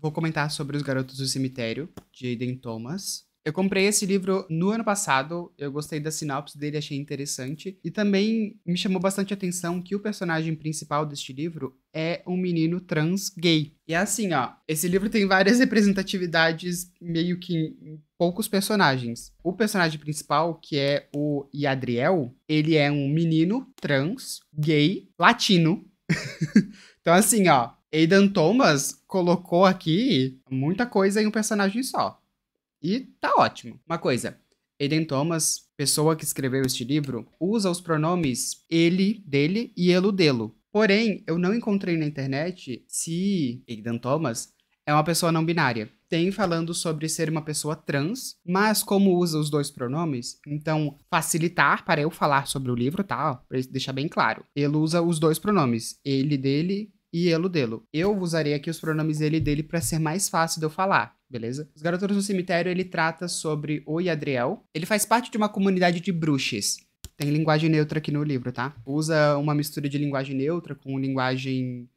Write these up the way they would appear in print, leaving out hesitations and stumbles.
vou comentar sobre Os Garotos do Cemitério, de Aiden Thomas. Eu comprei esse livro no ano passado, eu gostei da sinopse dele, achei interessante. E também me chamou bastante atenção que o personagem principal deste livro é um menino trans gay. E é assim, ó, esse livro tem várias representatividades meio que em poucos personagens. O personagem principal, que é o Yadriel, ele é um menino trans, gay, latino. Então assim, ó, Aidan Thomas colocou aqui muita coisa em um personagem só. E tá ótimo. Uma coisa, Aiden Thomas, pessoa que escreveu este livro, usa os pronomes ele, dele e elo, delo. Porém, eu não encontrei na internet se Aiden Thomas é uma pessoa não binária. Tem falando sobre ser uma pessoa trans, mas como usa os dois pronomes, então facilitar para eu falar sobre o livro, tá? Pra deixar bem claro. Ele usa os dois pronomes, ele, dele e elo, delo. Eu usaria aqui os pronomes ele e dele para ser mais fácil de eu falar. Beleza? Os Garotos do Cemitério, ele trata sobre o Yadriel. Ele faz parte de uma comunidade de bruxas. Tem linguagem neutra aqui no livro, tá? Usa uma mistura de linguagem neutra com linguagem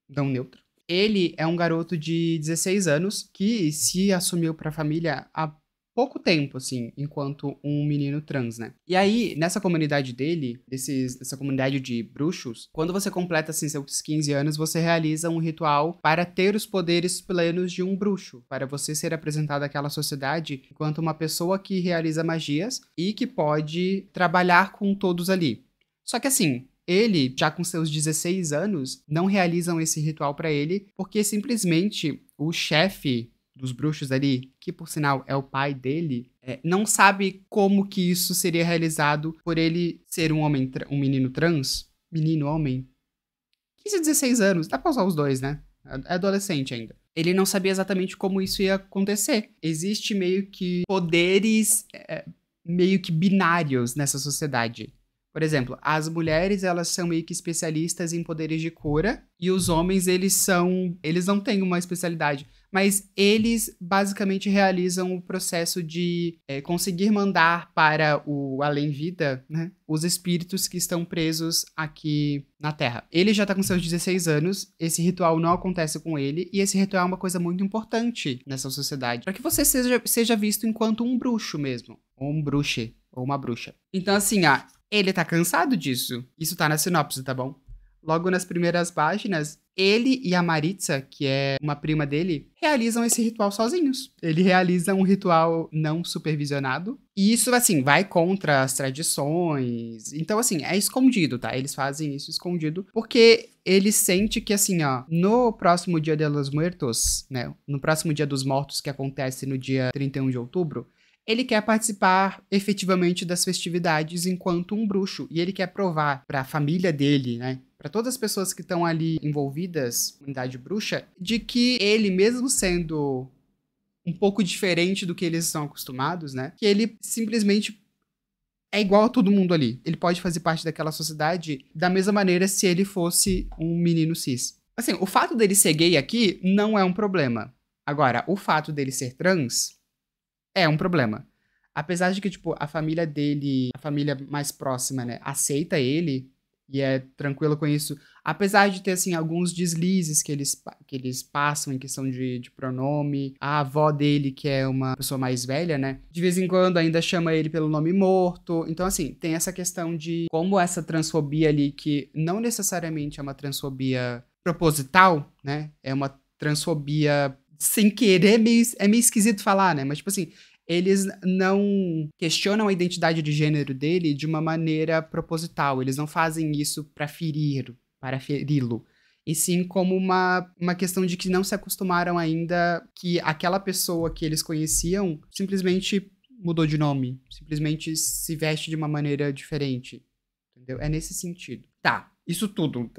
não neutra. Ele é um garoto de 16 anos que se assumiu pra família há pouco tempo, assim, enquanto um menino trans, né? E aí, nessa comunidade dele, dessa comunidade de bruxos, quando você completa, assim, seus 15 anos, você realiza um ritual para ter os poderes plenos de um bruxo, para você ser apresentado àquela sociedade enquanto uma pessoa que realiza magias e que pode trabalhar com todos ali. Só que assim, ele, já com seus 16 anos, não realizam esse ritual para ele, porque simplesmente o chefe dos bruxos ali, que por sinal é o pai dele, não sabe como que isso seria realizado por ele ser um homem, um menino trans, menino homem, 15 a 16 anos, dá pra usar os dois, né? É adolescente ainda. Ele não sabia exatamente como isso ia acontecer. Existe meio que poderes meio que binários nessa sociedade. Por exemplo, as mulheres, elas são meio que especialistas em poderes de cura, e os homens, eles não têm uma especialidade, mas eles basicamente realizam o processo de conseguir mandar para o além-vida, né, os espíritos que estão presos aqui na Terra. Ele já tá com seus 16 anos, esse ritual não acontece com ele, e esse ritual é uma coisa muito importante nessa sociedade, para que você seja visto enquanto um bruxo mesmo, ou um bruxe, ou uma bruxa. Então assim, ele tá cansado disso. Isso tá na sinopse, tá bom? Logo nas primeiras páginas, ele e a Maritza, que é uma prima dele, realizam esse ritual sozinhos. Ele realiza um ritual não supervisionado. E isso, assim, vai contra as tradições. Então, assim, é escondido, tá? Eles fazem isso escondido porque ele sente que, assim, ó, no próximo Dia de los Muertos, né? No próximo Dia dos Mortos, que acontece no dia 31 de outubro, ele quer participar efetivamente das festividades enquanto um bruxo. E ele quer provar para a família dele, né? Para todas as pessoas que estão ali envolvidas na comunidade bruxa, de que ele, mesmo sendo um pouco diferente do que eles são acostumados, né? Que ele simplesmente é igual a todo mundo ali. Ele pode fazer parte daquela sociedade da mesma maneira se ele fosse um menino cis. Assim, o fato dele ser gay aqui não é um problema. Agora, o fato dele ser trans é um problema. Apesar de que, tipo, a família dele, a família mais próxima, né, aceita ele e é tranquilo com isso. Apesar de ter, assim, alguns deslizes que eles passam em questão de pronome. A avó dele, que é uma pessoa mais velha, né, de vez em quando ainda chama ele pelo nome morto. Então, assim, tem essa questão de como essa transfobia ali, que não necessariamente é uma transfobia proposital, né, é uma transfobia sem querer, é meio esquisito falar, né? Mas, tipo assim, eles não questionam a identidade de gênero dele de uma maneira proposital. Eles não fazem isso para feri-lo. E sim como uma questão de que não se acostumaram ainda que aquela pessoa que eles conheciam simplesmente mudou de nome. Simplesmente se veste de uma maneira diferente. Entendeu? É nesse sentido. Tá, isso tudo.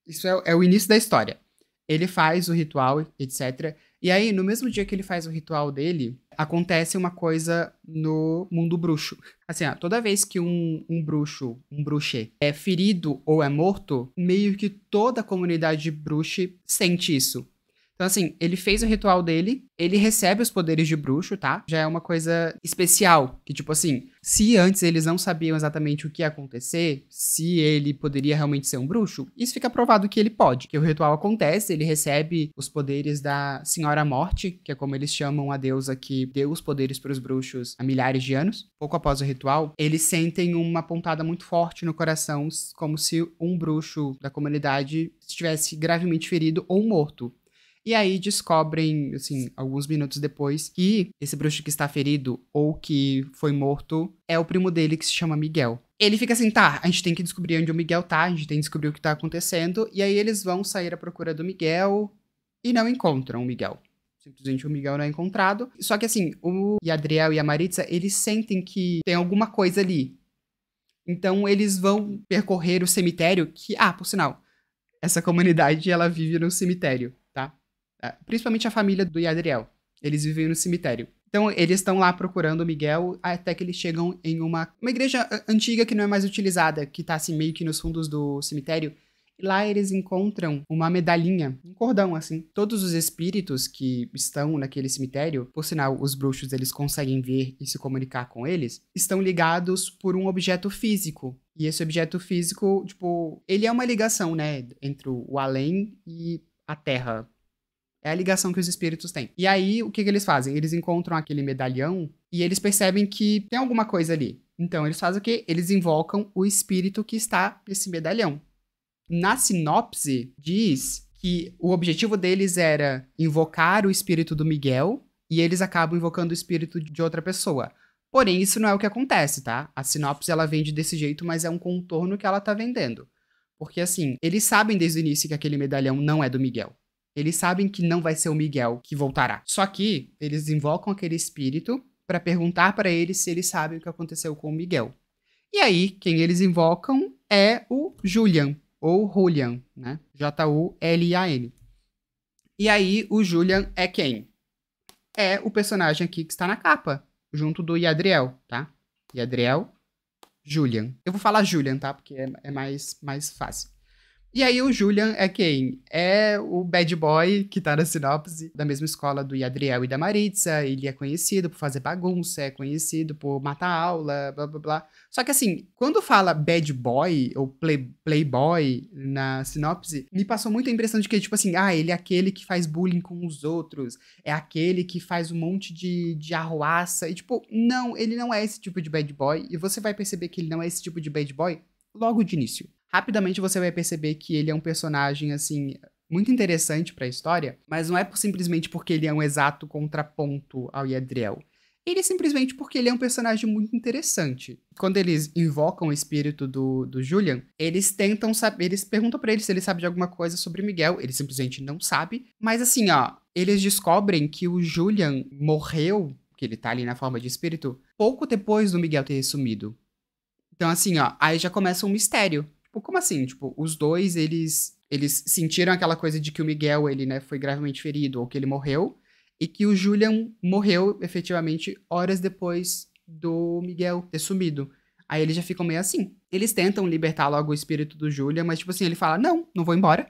Isso é o início da história. Ele faz o ritual, etc. E aí, no mesmo dia que ele faz o ritual dele, acontece uma coisa no mundo bruxo. Assim, toda vez que um bruxo, um bruxê, é ferido ou é morto, meio que toda a comunidade bruxa sente isso. Então, assim, ele fez o ritual dele, ele recebe os poderes de bruxo, tá? Já é uma coisa especial, que tipo assim, se antes eles não sabiam exatamente o que ia acontecer, se ele poderia realmente ser um bruxo, isso fica provado que ele pode, que o ritual acontece, ele recebe os poderes da Senhora Morte, que é como eles chamam a deusa que deu os poderes para os bruxos há milhares de anos. Pouco após o ritual, eles sentem uma pontada muito forte no coração, como se um bruxo da comunidade estivesse gravemente ferido ou morto. E aí descobrem, assim, alguns minutos depois, que esse bruxo que está ferido ou que foi morto é o primo dele que se chama Miguel. Ele fica assim, tá, a gente tem que descobrir onde o Miguel tá, a gente tem que descobrir o que tá acontecendo. E aí eles vão sair à procura do Miguel e não encontram o Miguel. Simplesmente o Miguel não é encontrado. Só que assim, o Yadriel e a Maritza, eles sentem que tem alguma coisa ali. Então eles vão percorrer o cemitério que, por sinal, essa comunidade ela vive no cemitério, tá? Principalmente a família do Yadriel. Eles vivem no cemitério. Então, eles estão lá procurando o Miguel até que eles chegam em uma igreja antiga que não é mais utilizada, que tá assim meio que nos fundos do cemitério. E lá eles encontram uma medalhinha, um cordão assim. Todos os espíritos que estão naquele cemitério, por sinal, os bruxos eles conseguem ver e se comunicar com eles, estão ligados por um objeto físico. E esse objeto físico, tipo, ele é uma ligação, né, entre o além e a Terra. É a ligação que os espíritos têm. E aí, o que eles fazem? Eles encontram aquele medalhão e eles percebem que tem alguma coisa ali. Então, eles fazem o quê? Eles invocam o espírito que está nesse medalhão. Na sinopse, diz que o objetivo deles era invocar o espírito do Miguel e eles acabam invocando o espírito de outra pessoa. Porém, isso não é o que acontece, tá? A sinopse, ela vende desse jeito, mas é um contorno que ela tá vendendo. Porque, assim, eles sabem desde o início que aquele medalhão não é do Miguel. Eles sabem que não vai ser o Miguel que voltará. Só que eles invocam aquele espírito para perguntar para eles se eles sabem o que aconteceu com o Miguel. E aí, quem eles invocam é o Julian, ou Julian, né? Julian. E aí, o Julian é quem? É o personagem aqui que está na capa, junto do Yadriel, tá? Yadriel, Julian. Eu vou falar Julian, tá? Porque é mais fácil. E aí o Julian é quem? É o bad boy que tá na sinopse da mesma escola do Yadriel e da Maritza. Ele é conhecido por fazer bagunça, é conhecido por matar aula, blá blá blá. Só que assim, quando fala bad boy ou playboy na sinopse, me passou muita impressão de que, tipo assim, ele é aquele que faz bullying com os outros, é aquele que faz um monte de arruaça. E tipo, não, ele não é esse tipo de bad boy. E você vai perceber que ele não é esse tipo de bad boy logo de início. Rapidamente você vai perceber que ele é um personagem, assim, muito interessante pra história, mas não é simplesmente porque ele é um exato contraponto ao Yadriel. Ele é simplesmente porque ele é um personagem muito interessante. Quando eles invocam o espírito do Julian, eles tentam saber, eles perguntam pra ele se ele sabe de alguma coisa sobre Miguel, ele simplesmente não sabe, mas assim, eles descobrem que o Julian morreu, que ele tá ali na forma de espírito, pouco depois do Miguel ter sumido. Então assim, aí já começa um mistério. Tipo, como assim? Tipo, os dois, eles sentiram aquela coisa de que o Miguel, ele, né, foi gravemente ferido ou que ele morreu, e que o Julian morreu, efetivamente, horas depois do Miguel ter sumido. Aí eles já ficam meio assim. Eles tentam libertar logo o espírito do Julian, mas, tipo assim, ele fala, não vou embora.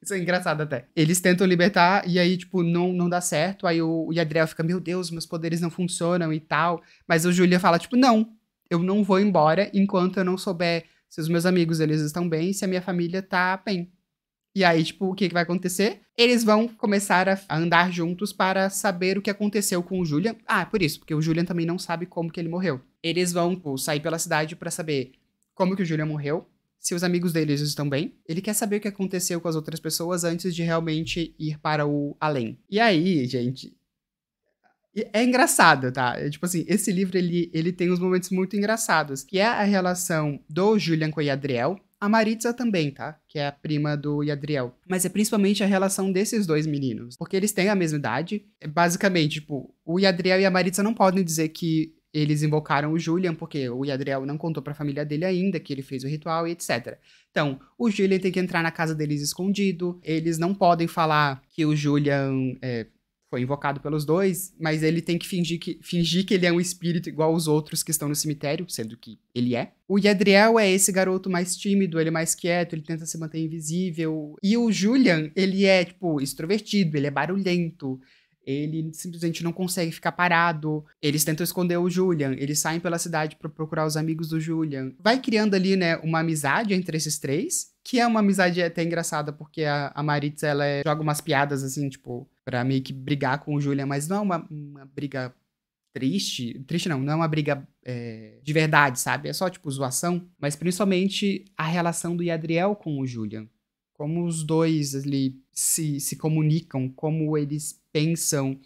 Isso é engraçado até. Eles tentam libertar e aí, tipo, não dá certo. Aí o Yadriel fica, meu Deus, meus poderes não funcionam e tal. Mas o Julian fala, tipo, não, eu não vou embora enquanto eu não souber se os meus amigos, eles estão bem, se a minha família tá bem. E aí, tipo, o que vai acontecer? Eles vão começar a andar juntos para saber o que aconteceu com o Julian. Por isso, porque o Julian também não sabe como que ele morreu. Eles vão, tipo, sair pela cidade para saber como que o Julian morreu, se os amigos deles estão bem. Ele quer saber o que aconteceu com as outras pessoas antes de realmente ir para o além. E aí, gente, é engraçado, tá? Tipo assim, esse livro, ele tem uns momentos muito engraçados, que é a relação do Julian com o Yadriel, a Maritza também, tá? Que é a prima do Yadriel. Mas é principalmente a relação desses dois meninos, porque eles têm a mesma idade. Basicamente, tipo, o Yadriel e a Maritza não podem dizer que eles invocaram o Julian, porque o Yadriel não contou pra família dele ainda que ele fez o ritual e etc. Então, o Julian tem que entrar na casa deles escondido, eles não podem falar que o Julian foi invocado pelos dois, mas ele tem que fingir que ele é um espírito igual aos outros que estão no cemitério, sendo que ele é. O Yadriel é esse garoto mais tímido, ele é mais quieto, ele tenta se manter invisível. E o Julian, ele é, tipo, extrovertido, ele é barulhento. Ele simplesmente não consegue ficar parado. Eles tentam esconder o Julian. Eles saem pela cidade pra procurar os amigos do Julian. Vai criando ali, né, uma amizade entre esses três. Que é uma amizade até engraçada, porque a Maritza, ela joga umas piadas, assim, tipo, pra meio que brigar com o Julian. Mas não é uma briga triste. Triste não é uma briga de verdade, sabe? É só, tipo, zoação. Mas principalmente a relação do Yadriel com o Julian. Como os dois ali se comunicam, como eles pensam.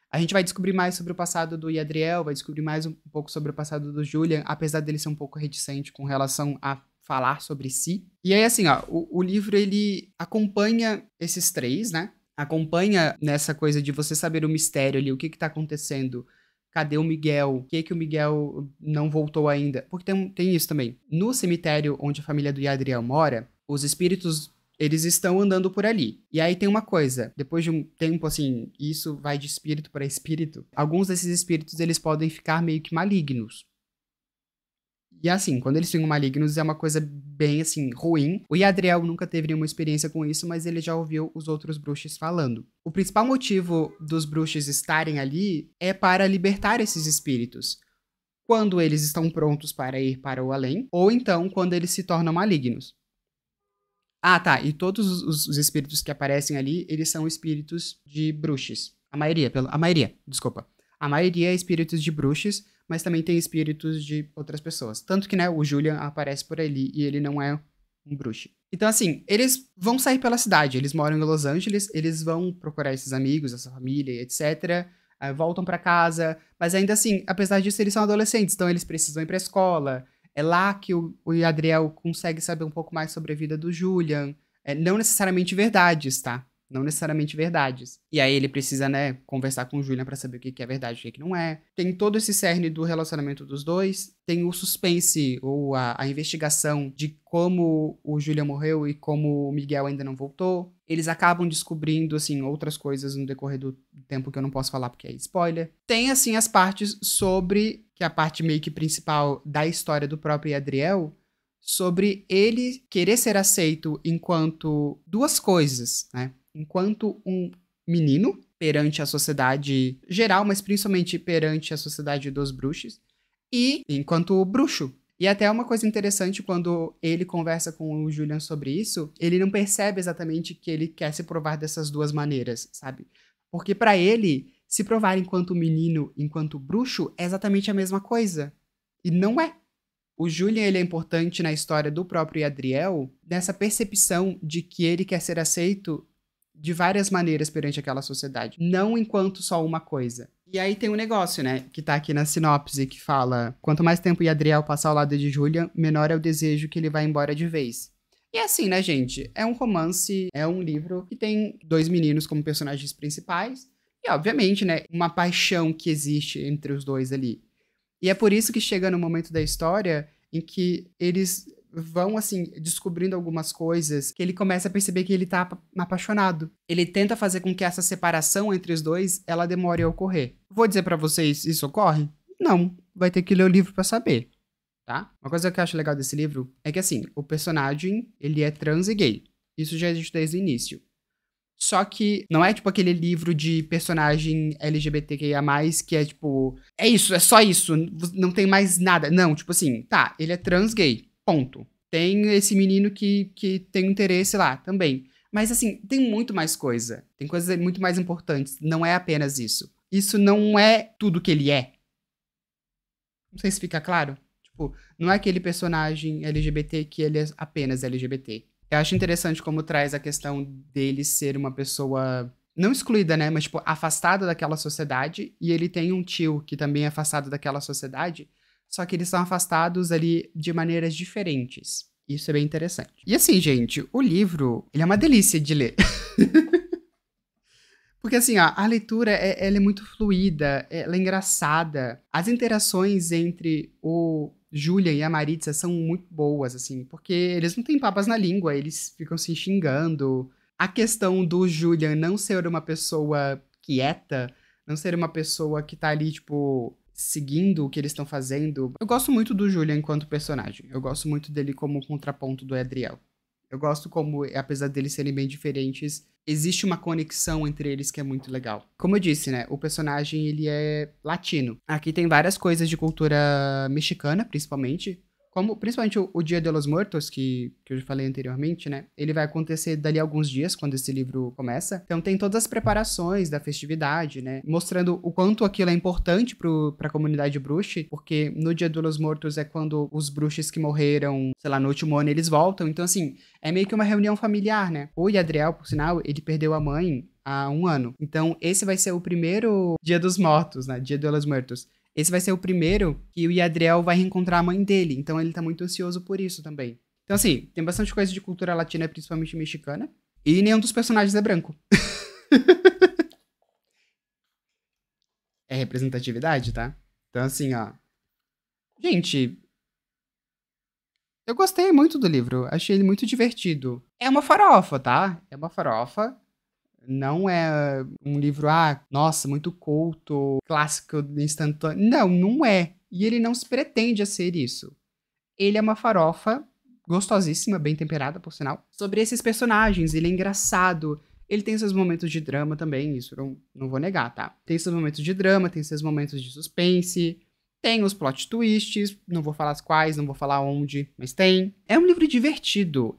A gente vai descobrir mais sobre o passado do Yadriel, vai descobrir mais um pouco sobre o passado do Julian, apesar dele ser um pouco reticente com relação a falar sobre si. E aí, assim, ó, o livro, ele acompanha esses três, né? Acompanha nessa coisa de você saber o mistério ali, o que tá acontecendo. Cadê o Miguel? Por que o Miguel não voltou ainda? Porque tem isso também. No cemitério onde a família do Yadriel mora, os espíritos, eles estão andando por ali. E aí tem uma coisa, depois de um tempo, assim, isso vai de espírito para espírito, alguns desses espíritos, eles podem ficar meio que malignos. E assim, quando eles ficam malignos, é uma coisa bem, assim, ruim. O Yadriel nunca teve nenhuma experiência com isso, mas ele já ouviu os outros bruxos falando. O principal motivo dos bruxos estarem ali é para libertar esses espíritos. Quando eles estão prontos para ir para o além, ou então quando eles se tornam malignos. Ah, tá. E todos os espíritos que aparecem ali, eles são espíritos de bruxos. A maioria, desculpa. A maioria é espíritos de bruxos, mas também tem espíritos de outras pessoas. Tanto que, né, o Julian aparece por ali e ele não é um bruxo. Então, assim, eles vão sair pela cidade. Eles moram em Los Angeles, eles vão procurar esses amigos, essa família, etc. Voltam pra casa. Mas ainda assim, apesar disso, eles são adolescentes, então eles precisam ir pra escola. É lá que o Yadriel consegue saber um pouco mais sobre a vida do Julian. Não necessariamente verdades, tá? Não necessariamente verdades. E aí ele precisa, né, conversar com o Julian pra saber o que é verdade e o que não é. Tem todo esse cerne do relacionamento dos dois. Tem o suspense, ou a investigação de como o Julian morreu e como o Miguel ainda não voltou. Eles acabam descobrindo, assim, outras coisas no decorrer do tempo que eu não posso falar porque é spoiler. Tem, assim, as partes sobre, que é a parte meio que principal da história do próprio Yadriel, sobre ele querer ser aceito enquanto duas coisas, né? Enquanto um menino perante a sociedade geral, mas principalmente perante a sociedade dos bruxos, e enquanto bruxo. E até uma coisa interessante, quando ele conversa com o Julian sobre isso, ele não percebe exatamente que ele quer se provar dessas duas maneiras, sabe? Porque pra ele, se provar enquanto menino, enquanto bruxo, é exatamente a mesma coisa. E não é. O Julian, ele é importante na história do próprio Yadriel, nessa percepção de que ele quer ser aceito de várias maneiras perante aquela sociedade, não enquanto só uma coisa. E aí tem um negócio, né, que tá aqui na sinopse, que fala: quanto mais tempo Yadriel passar ao lado de Julian, menor é o desejo que ele vai embora de vez. E assim, né, gente, é um romance, é um livro que tem dois meninos como personagens principais, e obviamente, né, uma paixão que existe entre os dois ali. E é por isso que chega no momento da história em que eles vão, assim, descobrindo algumas coisas, que ele começa a perceber que ele tá apaixonado. Ele tenta fazer com que essa separação entre os dois, ela demore a ocorrer. Vou dizer pra vocês, isso ocorre? Não. Vai ter que ler o livro pra saber, tá? Uma coisa que eu acho legal desse livro é que, assim, o personagem, ele é trans e gay. Isso já existe desde o início. Só que não é, tipo, aquele livro de personagem LGBTQIA+, que é, tipo, é isso, é só isso, não tem mais nada. Não, tipo assim, tá, ele é trans gay, ponto. Tem esse menino que tem interesse lá, também. Mas, assim, tem muito mais coisa. Tem coisas muito mais importantes. Não é apenas isso. Isso não é tudo que ele é. Não sei se fica claro. Tipo, não é aquele personagem LGBT que ele é apenas LGBT. Eu acho interessante como traz a questão dele ser uma pessoa não excluída, né, mas tipo afastada daquela sociedade, e ele tem um tio que também é afastado daquela sociedade, só que eles são afastados ali de maneiras diferentes. Isso é bem interessante. E assim, gente, o livro, ele é uma delícia de ler. Porque assim, ó, a leitura, ela é muito fluida, ela é engraçada. As interações entre o Julian e a Maritza são muito boas, assim, porque eles não têm papas na língua, eles ficam se xingando. A questão do Julian não ser uma pessoa quieta, não ser uma pessoa que tá ali, tipo, seguindo o que eles estão fazendo. Eu gosto muito do Julian enquanto personagem. Eu gosto muito dele como contraponto do Adriel. Eu gosto como, apesar deles serem bem diferentes, existe uma conexão entre eles que é muito legal. Como eu disse, né? O personagem, ele é latino. Aqui tem várias coisas de cultura mexicana, principalmente. Como, principalmente o Dia de los Muertos, que eu já falei anteriormente, né? Ele vai acontecer dali a alguns dias, quando esse livro começa. Então tem todas as preparações da festividade, né? Mostrando o quanto aquilo é importante pra comunidade bruxa, porque no Dia de los Muertos é quando os bruxos que morreram, sei lá, no último ano, eles voltam. Então, assim, é meio que uma reunião familiar, né? O Yadriel, por sinal, ele perdeu a mãe há 1 ano. Então, esse vai ser o primeiro Dia dos Mortos, né? Dia de los Muertos. Esse vai ser o primeiro que o Yadriel vai reencontrar a mãe dele. Então ele tá muito ansioso por isso também. Então, assim, tem bastante coisa de cultura latina, principalmente mexicana. E nenhum dos personagens é branco. É representatividade, tá? Então, assim, ó. Gente, eu gostei muito do livro. Achei ele muito divertido. É uma farofa, tá? É uma farofa. Não é um livro, nossa, muito culto, clássico, instantâneo. Não, não é. E ele não se pretende a ser isso. Ele é uma farofa gostosíssima, bem temperada, por sinal. Sobre esses personagens, ele é engraçado. Ele tem seus momentos de drama também, isso eu não vou negar, tá? Tem seus momentos de drama, tem seus momentos de suspense. Tem os plot twists, não vou falar as quais, não vou falar onde, mas tem. É um livro divertido,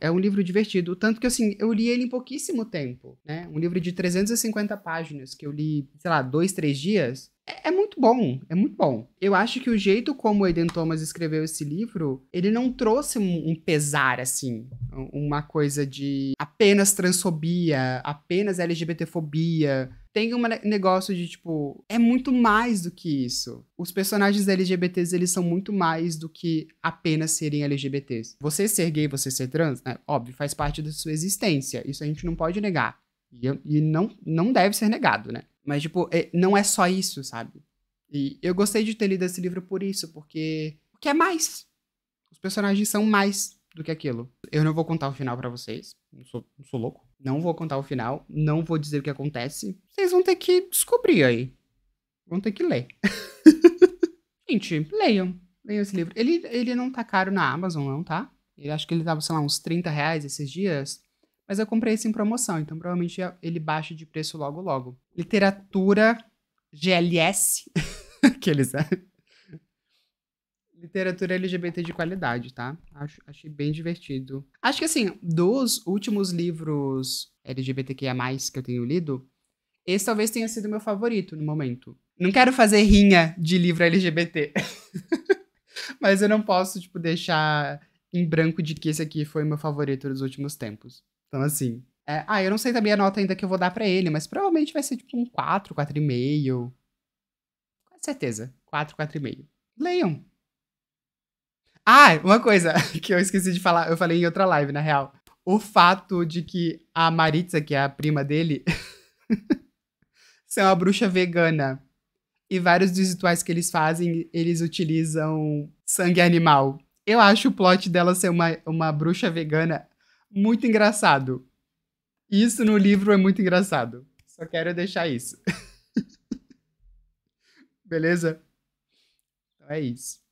tanto que assim, eu li ele em pouquíssimo tempo, né? Um livro de 350 páginas que eu li, sei lá, 2, 3 dias. É muito bom, é muito bom. Eu acho que o jeito como o Aiden Thomas escreveu esse livro, ele não trouxe um pesar, assim, uma coisa de apenas transfobia, apenas LGBTfobia. Tem um negócio de, tipo, é muito mais do que isso. Os personagens LGBTs, eles são muito mais do que apenas serem LGBTs. Você ser gay, você ser trans, né? Óbvio, faz parte da sua existência. Isso a gente não pode negar. E não deve ser negado, né? Mas, tipo, não é só isso, sabe? E eu gostei de ter lido esse livro por isso, porque é mais. Os personagens são mais do que aquilo. Eu não vou contar o final pra vocês. Não sou louco. Não vou contar o final. Não vou dizer o que acontece. Vocês vão ter que descobrir aí. Vão ter que ler. Gente, leiam. Leiam esse livro. Ele não tá caro na Amazon, não, tá? Eu acho que ele tava, sei lá, uns R$ 30 esses dias. Mas eu comprei esse em promoção, então provavelmente ele baixa de preço logo logo. Literatura GLS. Aqueles, né? Literatura LGBT de qualidade, tá? Achei bem divertido. Acho que, assim, dos últimos livros LGBTQIA+, que eu tenho lido, esse talvez tenha sido meu favorito no momento. Não quero fazer rinha de livro LGBT. Mas eu não posso, tipo, deixar em branco de que esse aqui foi meu favorito dos últimos tempos. Então, assim... eu não sei também a nota ainda que eu vou dar pra ele, mas provavelmente vai ser, tipo, um 4, 4,5. Com certeza. 4, 4,5. Leiam. Uma coisa que eu esqueci de falar, eu falei em outra live, na real. O fato de que a Maritza, que é a prima dele, ser uma bruxa vegana. E vários dos rituais que eles fazem, eles utilizam sangue animal. Eu acho o plot dela ser uma bruxa vegana muito engraçado. Isso no livro é muito engraçado. Só quero deixar isso. Beleza? Então é isso.